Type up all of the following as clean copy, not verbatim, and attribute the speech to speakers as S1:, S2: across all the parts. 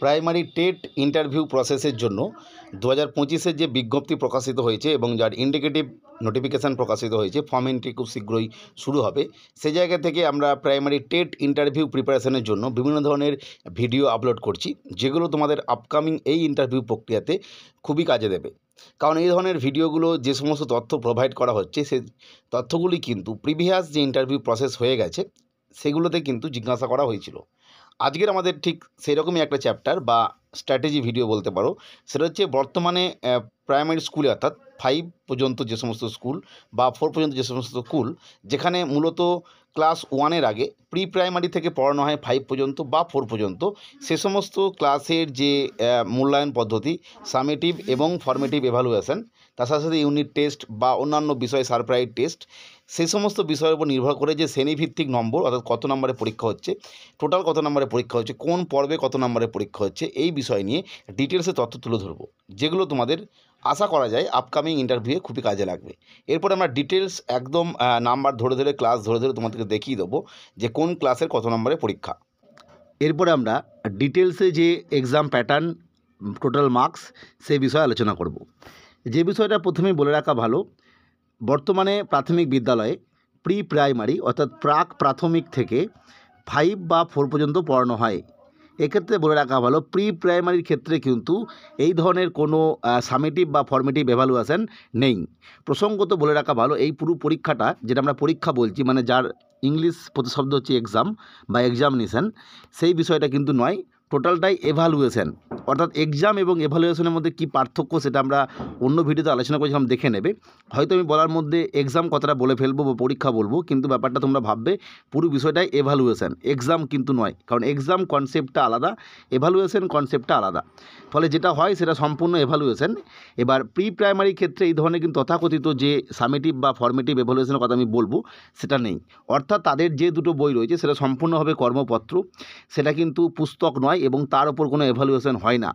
S1: Primary TET interview প্রসেসের জন্য 2025-এর যে বিজ্ঞপ্তি প্রকাশিত হয়েছে এবং যার ইন্ডিকেটিভ নোটিফিকেশান প্রকাশিত হয়েছে, ফর্ম এন্ট্রি খুব শীঘ্রই শুরু হবে। সে জায়গা থেকে আমরা প্রাইমারি টেট ইন্টারভিউ প্রিপারেশনের জন্য বিভিন্ন ধরনের ভিডিও আপলোড করছি, যেগুলো তোমাদের আপকামিং এই ইন্টারভিউ প্রক্রিয়াতে খুবই কাজে দেবে। কারণ এই ধরনের ভিডিওগুলো যে সমস্ত তথ্য প্রোভাইড করা হচ্ছে, সেই তথ্যগুলি কিন্তু প্রিভিয়াস যে ইন্টারভিউ প্রসেস হয়ে গেছে সেগুলোতে কিন্তু জিজ্ঞাসা করা হয়েছিল। আজকের আমাদের ঠিক সেরকমই একটা চ্যাপ্টার বা স্ট্র্যাটেজি ভিডিও বলতে পারো। সেটা হচ্ছে বর্তমানে প্রাইমারি স্কুলে অর্থাৎ 5 পর্যন্ত যে সমস্ত স্কুল বা 4 পর্যন্ত যে সমস্ত স্কুল, যেখানে মূলত ক্লাস 1-এর আগে প্রি প্রাইমারি থেকে পড়ানো হয় 5 পর্যন্ত বা 4 পর্যন্ত, সে সমস্ত ক্লাসের যে মূল্যায়ন পদ্ধতি, সামেটিভ এবং ফর্মেটিভ এভালুয়েশন, তার সাথে সাথে ইউনিট টেস্ট বা অন্যান্য বিষয় সারপ্রাইজ টেস্ট, সেই সমস্ত বিষয়ের উপর নির্ভর করে যে শ্রেণীভিত্তিক নম্বর অর্থাৎ কত নম্বরে পরীক্ষা হচ্ছে, টোটাল কত নম্বরে পরীক্ষা হচ্ছে, কোন পর্বে কত নম্বরে পরীক্ষা হচ্ছে, এই বিষয় নিয়ে ডিটেলসে তথ্য তুলে ধরবো, যেগুলো তোমাদের আশা করা যায় আপকামিং ইন্টারভিউয়ে খুবই কাজে লাগবে। এরপর আমরা ডিটেলস একদম নাম্বার ধরে ধরে, ক্লাস ধরে ধরে তোমাদেরকে দেখিয়ে দেবো যে কোন ক্লাসের কত নম্বরে পরীক্ষা। এরপরে আমরা ডিটেলসে যে এক্সাম প্যাটার্ন, টোটাল মার্কস, সেই বিষয়ে আলোচনা করব। যে বিষয়টা প্রথমেই বলে রাখা ভালো, বর্তমানে প্রাথমিক বিদ্যালয়ে প্রি প্রাইমারি অর্থাৎ প্রাক প্রাথমিক থেকে 5 বা 4 পর্যন্ত পড়ানো হয়। এক্ষেত্রে বলে রাখা ভালো, প্রি প্রাইমারির ক্ষেত্রে কিন্তু এই ধরনের কোনো সামেটিভ বা ফর্মেটিভ এভালুয়েশন নেই। প্রসঙ্গত বলে রাখা ভালো, এই পুরো পরীক্ষাটা যেটা আমরা পরীক্ষা বলছি, মানে যার ইংলিশ প্রতিশব্দ হচ্ছে এক্সাম বা এক্সামিনেশান, সেই বিষয়টা কিন্তু নয়, টোটালটাই এভালুয়েশন। অর্থাৎ এক্সাম এবং এভালুয়েশনের মধ্যে কী পার্থক্য সেটা আমরা অন্য ভিডিওতে আলোচনা করেছিলাম, দেখে নেবে। হয়তো আমি বলার মধ্যে এক্সাম কথাটা বলে ফেলবো বা পরীক্ষা বলবো, কিন্তু ব্যাপারটা তোমরা ভাববে পুরো বিষয়টাই এভালুয়েশন, এক্সাম কিন্তু নয়। কারণ এক্সাম কনসেপ্টটা আলাদা, এভালুয়েশন কনসেপ্টটা আলাদা, ফলে যেটা হয় সেটা সম্পূর্ণ এভালুয়েশন। এবার প্রি প্রাইমারি ক্ষেত্রে এই ধরনের কিন্তু তথাকথিত যে সামেটিভ বা ফর্মেটিভ এভালুয়েশনের কথা আমি বলবো সেটা নেই। অর্থাৎ তাদের যে দুটো বই রয়েছে সেটা সম্পূর্ণভাবে কর্মপত্র, সেটা কিন্তু পুস্তক নয় এবং তার ওপর কোনো এভালুয়েশন হয় না।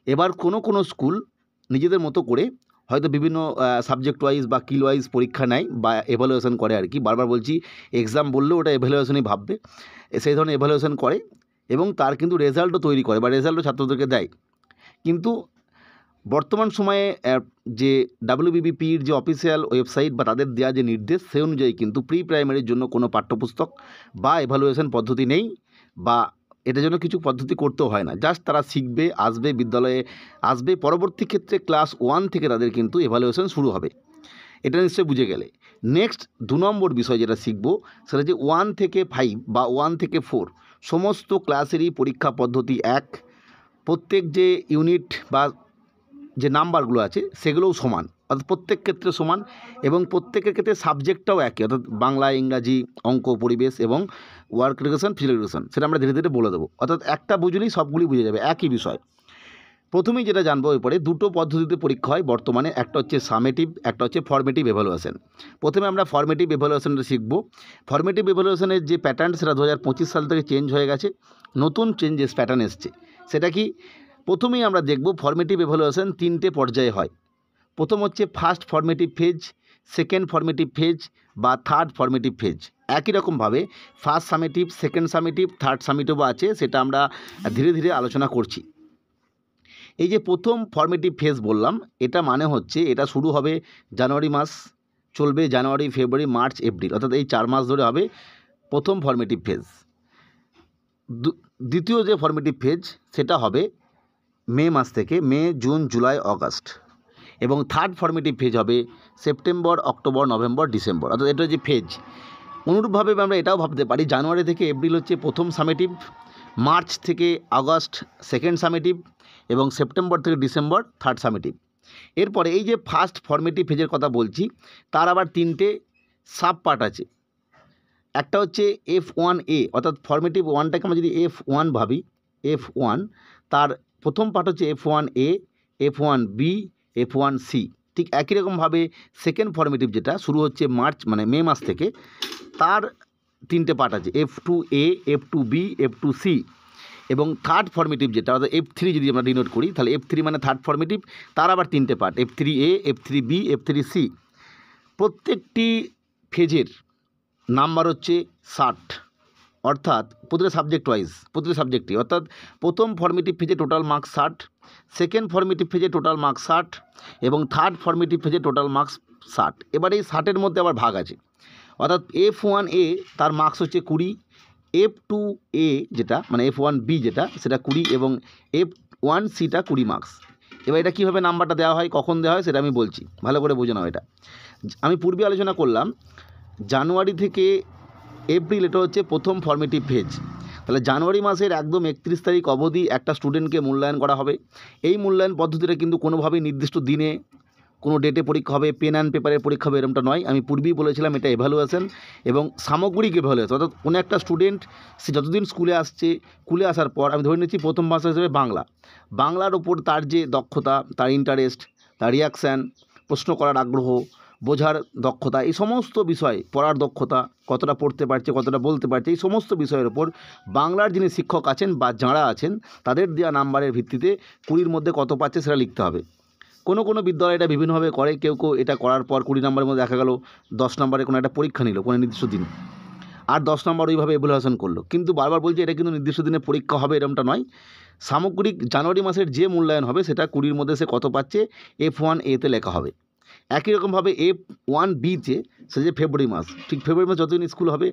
S1: এবার কোনো স্কুল নিজেদের মতো করে হয়তো বিভিন্ন সাবজেক্ট ওয়াইজ বা কিল ওয়াইজ পরীক্ষা নেয় বা এভালুয়েশন করে আর কি। বারবার বলছি, এক্সাম বললেও ওটা এভালুয়েশনই ভাববে, সেই ধরনের এভালুয়েশন করে এবং তার কিন্তু রেজাল্টও তৈরি করে বা রেজাল্টও ছাত্রদেরকে দেয়। কিন্তু বর্তমান সময়ে যে WBBPর যে অফিসিয়াল ওয়েবসাইট বা তাদের দেওয়া যে নির্দেশ, সেই অনুযায়ী কিন্তু প্রি প্রাইমারির জন্য কোনো পাঠ্যপুস্তক বা এভালুয়েশন পদ্ধতি নেই, বা এটার জন্য কিছু পদ্ধতি করতেও হয় না। জাস্ট তারা শিখবে, আসবে, বিদ্যালয়ে আসবে, পরবর্তী ক্ষেত্রে ক্লাস 1 থেকে তাদের কিন্তু এভালুয়েশন শুরু হবে। এটা নিশ্চয়ই বুঝে গেলে। নেক্সট 2 নম্বর বিষয় যেটা শিখব সেটা যে 1 থেকে 5 বা 1 থেকে 4 সমস্ত ক্লাসেরই পরীক্ষা পদ্ধতি এক। প্রত্যেক যে ইউনিট বা যে নাম্বারগুলো আছে সেগুলোও সমান, অর্থাৎ প্রত্যেক ক্ষেত্রে সমান, এবং প্রত্যেকের ক্ষেত্রে সাবজেক্টটাও একই, অর্থাৎ বাংলা, ইংরাজি, অঙ্ক, পরিবেশ এবং ওয়ার্ক এডুকেশন, ফিজিক্যাল এডুকেশন, সেটা আমরা ধীরে ধীরে বলে দেবো। অর্থাৎ একটা বুঝলেই সবগুলি বুঝে যাবে, একই বিষয়। প্রথমেই যেটা জানবো, এরপরে দুটো পদ্ধতিতে পরীক্ষা হয় বর্তমানে, একটা হচ্ছে সামেটিভ, একটা হচ্ছে ফর্মেটিভ এভালুয়েশন। প্রথমে আমরা ফর্মেটিভ এভালুয়েশনটা শিখব। ফর্মেটিভ এভালুয়েশনের যে প্যাটার্ন সেটা 2025 সাল থেকে চেঞ্জ হয়ে গেছে, নতুন চেঞ্জেস প্যাটার্ন এসছে। সেটা কি? প্রথমেই আমরা দেখব ফর্মেটিভ এভালুয়েশন 3টে পর্যায়ে হয়। প্রথম হচ্ছে first formative phase, second formative phase বা থার্ড ফর্মেটিভ ফেজ। একই রকমভাবে first summative, second summative, third সামেটিভও আছে, সেটা আমরা ধীরে ধীরে আলোচনা করছি। এই যে প্রথম ফর্মেটিভ ফেজ বললাম, এটা মানে হচ্ছে এটা শুরু হবে জানুয়ারি মাস, চলবে জানুয়ারি, ফেব্রুয়ারি, মার্চ, এপ্রিল, অর্থাৎ এই 4 মাস ধরে হবে প্রথম ফর্মেটিভ ফেজ। দ্বিতীয় যে ফর্মেটিভ ফেজ সেটা হবে মে মাস থেকে, মে, জুন, জুলাই, অগাস্ট, এবং থার্ড ফর্মেটিভ ফেজ হবে সেপ্টেম্বর, অক্টোবর, নভেম্বর, ডিসেম্বর, অর্থাৎ এটা যে ফেজ। অনুরূপভাবে আমরা এটাও ভাবতে পারি জানুয়ারি থেকে এপ্রিল হচ্ছে প্রথম সামেটিভ, মার্চ থেকে আগস্ট সেকেন্ড সামেটিভ, এবং সেপ্টেম্বর থেকে ডিসেম্বর থার্ড সামেটিভ। এরপরে এই যে ফার্স্ট ফর্মেটিভ ফেজের কথা বলছি, তার আবার 3টে সাব পার্ট আছে। একটা হচ্ছে F1A, অর্থাৎ ফর্মেটিভ 1টাকে আমরা যদি F1 ভাবি, F1, তার প্রথম পার্ট হচ্ছে F1A, F1B, F1C। ঠিক একই রকমভাবে সেকেন্ড ফর্মেটিভ যেটা শুরু হচ্ছে মার্চ মানে মে মাস থেকে, তার 3টে পার্ট আছে, F2A, F2B, F2C। এবং থার্ড ফর্মেটিভ যেটা অর্থাৎ F3 যদি আমরা ডিনোট করি, তাহলে F3 মানে থার্ড ফর্মেটিভ, তার আবার 3টে পার্ট, F3A, F3B, F3C। প্রত্যেকটি ফেজের নাম্বার হচ্ছে 60। অর্থাৎ প্রতিটা সাবজেক্ট ওয়াইজ, প্রতিটা সাবজেক্টই, অর্থাৎ প্রথম ফর্মেটিভ ফেজে টোটাল মার্কস 60, সেকেন্ড ফর্মেটিভ ফেজে টোটাল মার্কস 60 এবং থার্ড ফর্মেটিভ ফেজে টোটাল মার্কস 60। এবার এই 60-এর মধ্যে আবার ভাগ আছে, অর্থাৎ F1A তার মার্কস হচ্ছে 20, F2A যেটা মানে F1B যেটা সেটা 20 এবং F1Cটা 20 মার্কস। এবার এটা কীভাবে নাম্বারটা দেওয়া হয়, কখন দেওয়া হয় সেটা আমি বলছি, ভালো করে বুঝে নাও। এটা আমি পূর্বে আলোচনা করলাম, জানুয়ারি থেকে এপ্রিল এটা হচ্ছে প্রথম ফর্মেটিভ ফেজ। তাহলে জানুয়ারি মাসের একদম 31 তারিখ অবধি একটা স্টুডেন্টকে মূল্যায়ন করা হবে। এই মূল্যায়ন পদ্ধতিটা কিন্তু কোনোভাবেই নির্দিষ্ট দিনে কোনো ডেটে পরীক্ষা হবে, পেন অ্যান্ড পেপারের পরীক্ষা হবে এরকমটা নয়। আমি পূর্বেই বলেছিলাম এটা এভ্যালুয়েশন এবং সামগ্রিক এভ্যালুয়েশন, অর্থাৎ কোনো একটা স্টুডেন্ট সে যতদিন স্কুলে আসছে, স্কুলে আসার পর আমি ধরে নিচ্ছি প্রথম ভাষা হিসেবে বাংলার ওপর তার যে দক্ষতা, তার ইন্টারেস্ট, তার রিয়াকশান, প্রশ্ন করার আগ্রহ, বোঝার দক্ষতা, এই সমস্ত বিষয়, পড়ার দক্ষতা, কতটা পড়তে পারছে, কতটা বলতে পারছে, এই সমস্ত বিষয়ের ওপর বাংলার যিনি শিক্ষক আছেন বা যাঁরা আছেন তাদের দেওয়া নাম্বারের ভিত্তিতে 20-র মধ্যে কত পাচ্ছে সেটা লিখতে হবে। কোনো বিদ্যালয় এটা বিভিন্নভাবে করে, কেউ এটা করার পর 20 নম্বরের মধ্যে দেখা গেল 10 নম্বরে কোনো একটা পরীক্ষা নিল কোনো নির্দিষ্ট দিন, আর 10 নম্বর ওইভাবে এভ্যালুয়েশন করলো। কিন্তু বারবার বলছি এটা কিন্তু নির্দিষ্ট দিনে পরীক্ষা হবে এরকমটা নয়। সামগ্রিক জানুয়ারি মাসের যে মূল্যায়ন হবে সেটা 20-র মধ্যে সে কত পাচ্ছে F1A-তে লেখা হবে। একই রকমভাবে F1B-তে সে যে ফেব্রুয়ারি মাস, ঠিক ফেব্রুয়ারি মাস যতদিন স্কুল হবে,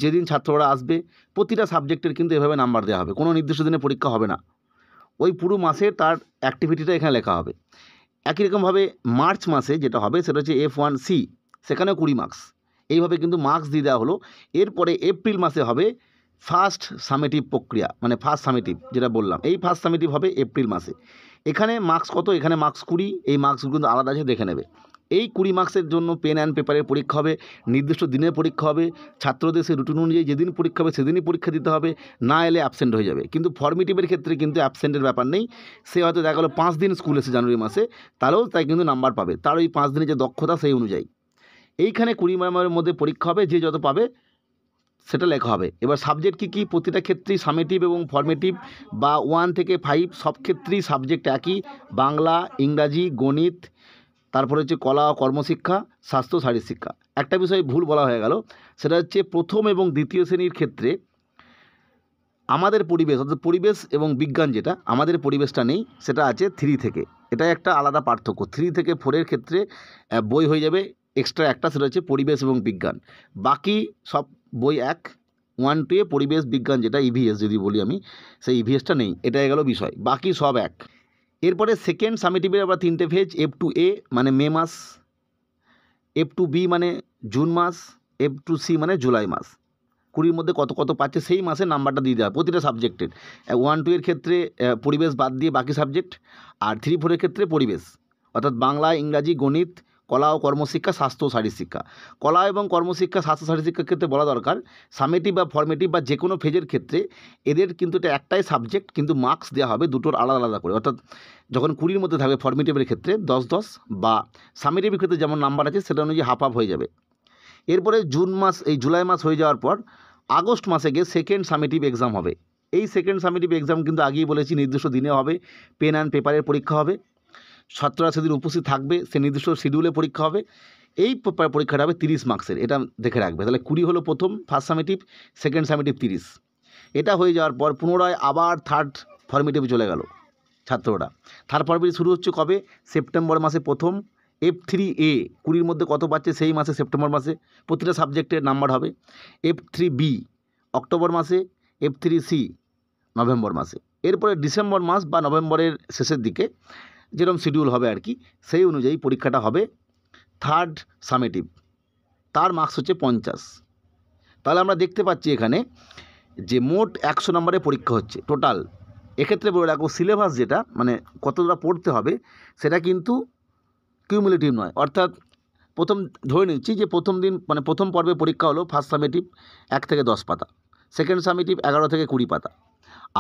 S1: যেদিন ছাত্ররা আসবে প্রতিটা সাবজেক্টের কিন্তু এভাবে নাম্বার দেওয়া হবে, কোনো নির্দিষ্ট দিনে পরীক্ষা হবে না, ওই পুরো মাসে তার অ্যাক্টিভিটিটা এখানে লেখা হবে। একই রকমভাবে মার্চ মাসে যেটা হবে সেটা হচ্ছে F1C, সেখানেও 20 মার্কস। এইভাবে কিন্তু মার্কস দিয়ে দেওয়া হলো। এরপরে এপ্রিল মাসে হবে ফার্স্ট সামেটিভ প্রক্রিয়া, মানে ফার্স্ট সামেটিভ যেটা বললাম, এই ফার্স্ট সামেটিভ হবে এপ্রিল মাসে। এখানে মার্কস কত, এখানে মার্কস 20, এই মার্কসগুলো কিন্তু আলাদা আছে, দেখে নেবে। এই 20 মার্কসের জন্য পেন অ্যান্ড পেপারের পরীক্ষা হবে, নির্দিষ্ট দিনের পরীক্ষা হবে, ছাত্রদের সে রুটিন অনুযায়ী যেদিন পরীক্ষা হবে সেদিনই পরীক্ষা দিতে হবে, না এলে অ্যাবসেন্ট হয়ে যাবে। কিন্তু ফর্মেটিভের ক্ষেত্রে কিন্তু অ্যাবসেন্টের ব্যাপার নেই, সে হয়তো দেখা গেলো 5 দিন স্কুল এসে জানুয়ারি মাসে, তাহলেও তাই কিন্তু নাম্বার পাবে, তার ওই 5 দিনের যে দক্ষতা সেই অনুযায়ী। এইখানে 20 নম্বরের মধ্যে পরীক্ষা হবে, যে যত পাবে সেটা লেখা হবে। এবার সাবজেক্ট কী প্রতিটা ক্ষেত্রেই সামেটিভ এবং ফর্মেটিভ বা 1 থেকে 5 সব ক্ষেত্রেই সাবজেক্ট একই, বাংলা, ইংরাজি, গণিত, তারপরে হচ্ছে কলা ও কর্মশিক্ষা, স্বাস্থ্য শারীরিক শিক্ষা। একটা বিষয় ভুল বলা হয়ে গেল, সেটা হচ্ছে প্রথম এবং দ্বিতীয় শ্রেণীর ক্ষেত্রে আমাদের পরিবেশ, অর্থাৎ পরিবেশ এবং বিজ্ঞান যেটা, আমাদের পরিবেশটা নেই, সেটা আছে 3 থেকে। এটা একটা আলাদা পার্থক্য। 3 থেকে 4-এর ক্ষেত্রে বই হয়ে যাবে এক্সট্রা একটা, সেটা হচ্ছে পরিবেশ এবং বিজ্ঞান। বাকি সব বই এক। 1-2 পরিবেশ বিজ্ঞান যেটা ইভিএস যদি বলি আমি, সেই ইভিএসটা নেই, এটা গেল বিষয়, বাকি সব এক। এরপরে সেকেন্ড সামেটিভের আবার 3টে ফেজ, F2A মানে মে মাস, F2B মানে জুন মাস, F2C মানে জুলাই মাস। 20-র মধ্যে কত পাচ্ছে সেই মাসে নাম্বারটা দিয়ে দেওয়া প্রতিটা সাবজেক্টের। 1-2 ক্ষেত্রে পরিবেশ বাদ দিয়ে বাকি সাবজেক্ট, আর 3-4-এর ক্ষেত্রে পরিবেশ, অর্থাৎ বাংলা, ইংরাজি, গণিত, কলা ও কর্মশিক্ষা, স্বাস্থ্য ও শারীরিক শিক্ষা। কলা এবং কর্মশিক্ষা, স্বাস্থ্য শারীরিক শিক্ষার ক্ষেত্রে বলা দরকার, সামেটিভ বা ফর্মেটিভ বা যে কোনো ফেজের ক্ষেত্রে এদের কিন্তু এটা একটাই সাবজেক্ট, কিন্তু মার্কস দেওয়া হবে দুটোর আলাদা আলাদা করে। অর্থাৎ যখন 20-র মধ্যে থাকবে ফর্মেটিভের ক্ষেত্রে 10-10, বা সামেটিভের ক্ষেত্রে যেমন নাম্বার আছে সেটা অনুযায়ী হাফ হয়ে যাবে। এরপরে জুন মাস, এই জুলাই মাস হয়ে যাওয়ার পর আগস্ট মাসে গিয়ে সেকেন্ড সামেটিভ এক্সাম হবে। এই সেকেন্ড সামেটিভ এক্সাম কিন্তু আগেই বলেছি নির্দিষ্ট দিনে হবে, পেন অ্যান্ড পেপারের পরীক্ষা হবে, ছাত্ররা সেদিন উপস্থিত থাকবে, সে নির্দিষ্ট শিডিউলে পরীক্ষা হবে। এই পরীক্ষাটা হবে 30 মার্কসের, এটা দেখে রাখবে। তাহলে 20 হলো প্রথম ফার্স্ট সামেটিভ, সেকেন্ড সামেটিভ 30। এটা হয়ে যাওয়ার পর পুনরায় আবার থার্ড ফর্মেটিভে চলে গেল ছাত্ররা। থার্ড ফর্মেটিভ শুরু হচ্ছে কবে, সেপ্টেম্বর মাসে প্রথম। F3A 20-র মধ্যে কত পাচ্ছে সেই মাসে, সেপ্টেম্বর মাসে প্রতিটা সাবজেক্টের নাম্বার হবে। F3B অক্টোবর মাসে, F3C নভেম্বর মাসে। এরপরে ডিসেম্বর মাস বা নভেম্বরের শেষের দিকে যেরকম শিডিউল হবে আর কি, সেই অনুযায়ী পরীক্ষাটা হবে থার্ড সামেটিভ, তার মার্কস হচ্ছে 50। তাহলে আমরা দেখতে পাচ্ছি এখানে যে মোট 100 নম্বরের পরীক্ষা হচ্ছে টোটাল। এক্ষেত্রে বলে রাখবো সিলেবাস যেটা মানে কতটা পড়তে হবে সেটা কিন্তু কিউমুলেটিভ নয়, অর্থাৎ প্রথম ধরে নিচ্ছি যে প্রথম দিন মানে প্রথম পর্বে পরীক্ষা হলো ফার্স্ট সামেটিভ 1 থেকে 10 পাতা, সেকেন্ড সামেটিভ 11 থেকে 20 পাতা,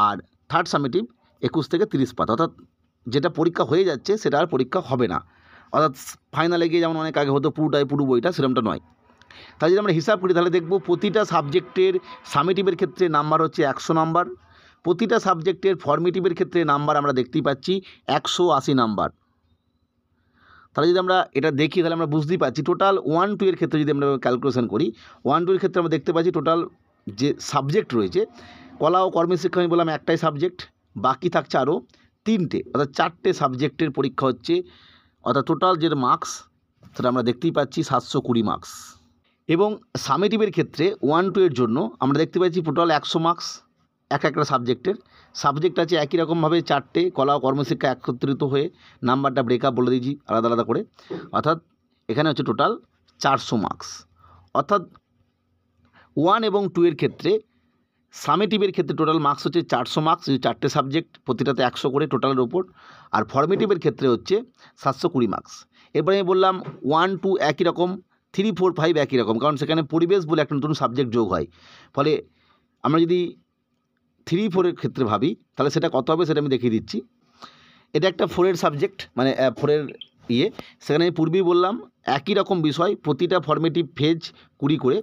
S1: আর থার্ড সামেটিভ 21 থেকে 30 পাতা। অর্থাৎ যেটা পরীক্ষা হয়ে যাচ্ছে সেটা আর পরীক্ষা হবে না, অর্থাৎ ফাইনালে গিয়ে যেমন অনেক আগে হতো পুরো বইটা, সেরকমটা নয়। তাই যদি আমরা হিসাব করি তাহলে দেখব প্রতিটা সাবজেক্টের সামেটিভের ক্ষেত্রে নাম্বার হচ্ছে 100 নাম্বার, প্রতিটা সাবজেক্টের ফর্মেটিভের ক্ষেত্রে নাম্বার আমরা দেখতেই পাচ্ছি 180 নাম্বার। তাহলে যদি আমরা এটা দেখি তাহলে আমরা বুঝতেই পারছি টোটাল 1-2 এর ক্ষেত্রে যদি আমরা ক্যালকুলেশন করি, 1-2 এর ক্ষেত্রে আমরা দেখতে পাচ্ছি টোটাল যে সাবজেক্ট রয়েছে, কলা ও কর্মশিক্ষা আমি বললাম একটাই সাবজেক্ট, বাকি থাকছে আরও 3টে, অর্থাৎ 4টে সাবজেক্টের পরীক্ষা হচ্ছে, অর্থাৎ টোটাল যে মার্কস সেটা আমরা দেখতেই পাচ্ছি 720 মার্কস। এবং সামেটিভের ক্ষেত্রে 1-2 এর জন্য আমরা দেখতে পাচ্ছি টোটাল 100 মার্কস একটা সাবজেক্টের। সাবজেক্ট আছে একই রকমভাবে 4টে, কলা ও কর্মশিক্ষা একত্রিত হয়ে নাম্বারটা ব্রেকআপ বলে দিয়েছি আলাদা আলাদা করে, অর্থাৎ এখানে হচ্ছে টোটাল 400 মার্কস। অর্থাৎ 1 এবং 2 এর ক্ষেত্রে সামেটিভের ক্ষেত্রে টোটাল মার্কস হচ্ছে 400 মার্কস, 4টে সাবজেক্ট প্রতিটাতে 100 করে টোটালের ওপর। আর ফর্মেটিভের ক্ষেত্রে হচ্ছে 720 মার্কস। এরপরে আমি বললাম 1-2 একই রকম, 3-4-5 একই রকম, কারণ সেখানে পরিবেশ বলে একটা নতুন সাবজেক্ট যোগ হয়। ফলে আমরা যদি 3-4-এর ক্ষেত্রে ভাবি তাহলে সেটা কত হবে সেটা আমি দেখিয়ে দিচ্ছি। এটা একটা 4-এর সাবজেক্ট, মানে 4-এর সেখানে আমি পূর্বেই বললাম একই রকম বিষয়, প্রতিটা ফর্মেটিভ ফেজ 20 করে,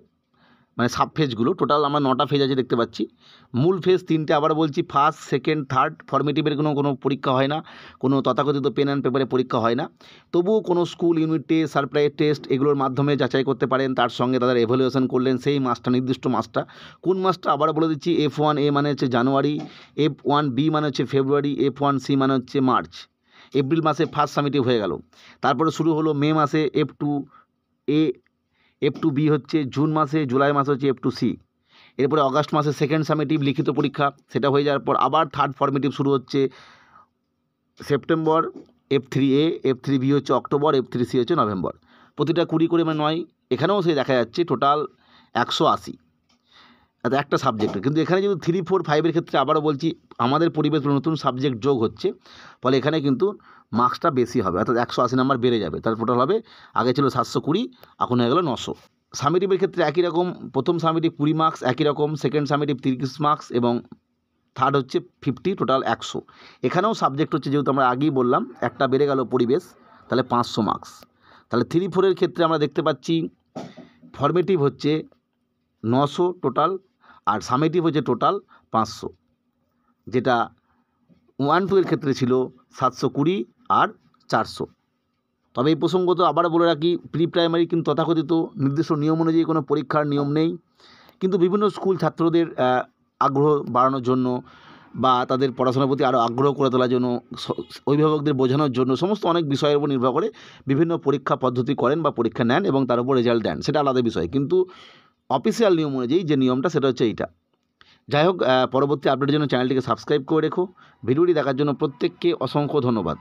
S1: মানে সাব ফেজগুলো টোটাল আমার 9টা ফেজ আছে দেখতে পাচ্ছি। মূল ফেজ 3টে, আবার বলছি ফার্স্ট, সেকেন্ড, থার্ড। ফর্মেটিভের কোনো পরীক্ষা হয় না, কোনো তথাকথিত পেন অ্যান্ড পেপারে পরীক্ষা হয় না। তবুও কোনো school unit test, surprise test এগুলোর মাধ্যমে যাচাই করতে পারেন, তার সঙ্গে তাদের এভালুয়েশন করলেন সেই মাসটা, নির্দিষ্ট মাসটা কোন মাসটা আবার বলে দিচ্ছি। F1A মানে হচ্ছে জানুয়ারি, F1B মানে হচ্ছে ফেব্রুয়ারি, F1C মানে হচ্ছে মার্চ। এপ্রিল মাসে ফার্স্ট সামেটিভ হয়ে গেল, তারপরে শুরু হলো মে মাসে F2A, F2B হচ্ছে জুন মাসে, জুলাই মাসে হচ্ছে F2C। এরপরে অগাস্ট মাসে সেকেন্ড সামেটিভ লিখিত পরীক্ষা, সেটা হয়ে যাওয়ার পর আবার থার্ড ফর্মেটিভ শুরু হচ্ছে সেপ্টেম্বর, F3A, F3B হচ্ছে অক্টোবর, F3C হচ্ছে নভেম্বর। প্রতিটা 20 করে মানে 9। এখানেও সেই দেখা যাচ্ছে টোটাল 180 একটা সাবজেক্টের। কিন্তু এখানে যেহেতু 3-4-5-এর ক্ষেত্রে আবারও বলছি আমাদের পরিবেশ নতুন সাবজেক্ট যোগ হচ্ছে, ফলে এখানে কিন্তু মার্কসটা বেশি হবে, অর্থাৎ 180 নাম্বার বেড়ে যাবে। তার টোটাল হবে, আগে ছিল 720, এখন হয়ে গেল 900। সামেটিভের ক্ষেত্রে একই রকম, প্রথম সামেটিভ 20 মার্কস একই রকম, সেকেন্ড সামেটিভ 30 মার্কস এবং থার্ড হচ্ছে 50, টোটাল 100। এখানেও সাবজেক্ট হচ্ছে, যেহেতু আমরা আগেই বললাম একটা বেড়ে গেল পরিবেশ, তাহলে 500 মার্কস। তাহলে 3-4-এর ক্ষেত্রে আমরা দেখতে পাচ্ছি ফর্মেটিভ হচ্ছে 900 টোটাল, আর সামেটিভ হচ্ছে টোটাল 500, যেটা 1-2 এর ক্ষেত্রে ছিল 720 আর 400। তবে এই প্রসঙ্গত আবার বলে রাখি, প্রি প্রাইমারি কিন্তু তথাকথিত নির্দিষ্ট নিয়ম অনুযায়ী কোনো পরীক্ষার নিয়ম নেই, কিন্তু বিভিন্ন স্কুল ছাত্রদের আগ্রহ বাড়ানোর জন্য বা তাদের পড়াশোনার প্রতি আরও আগ্রহ করে তোলার জন্য, অভিভাবকদের বোঝানোর জন্য, সমস্ত অনেক বিষয়ের উপর নির্ভর করে বিভিন্ন পরীক্ষা পদ্ধতি করেন বা পরীক্ষা নেন এবং তার উপর রেজাল্ট দেন, সেটা আলাদা বিষয়। কিন্তু অফিসিয়াল নিয়ম অনুযায়ী যে নিয়মটা সেটা হচ্ছে এইটা। যাই হোক, পরবর্তী আপডেটের জন্য চ্যানেলটিকে সাবস্ক্রাইব করে রেখো। ভিডিওটি দেখার জন্য প্রত্যেককে অসংখ্য ধন্যবাদ।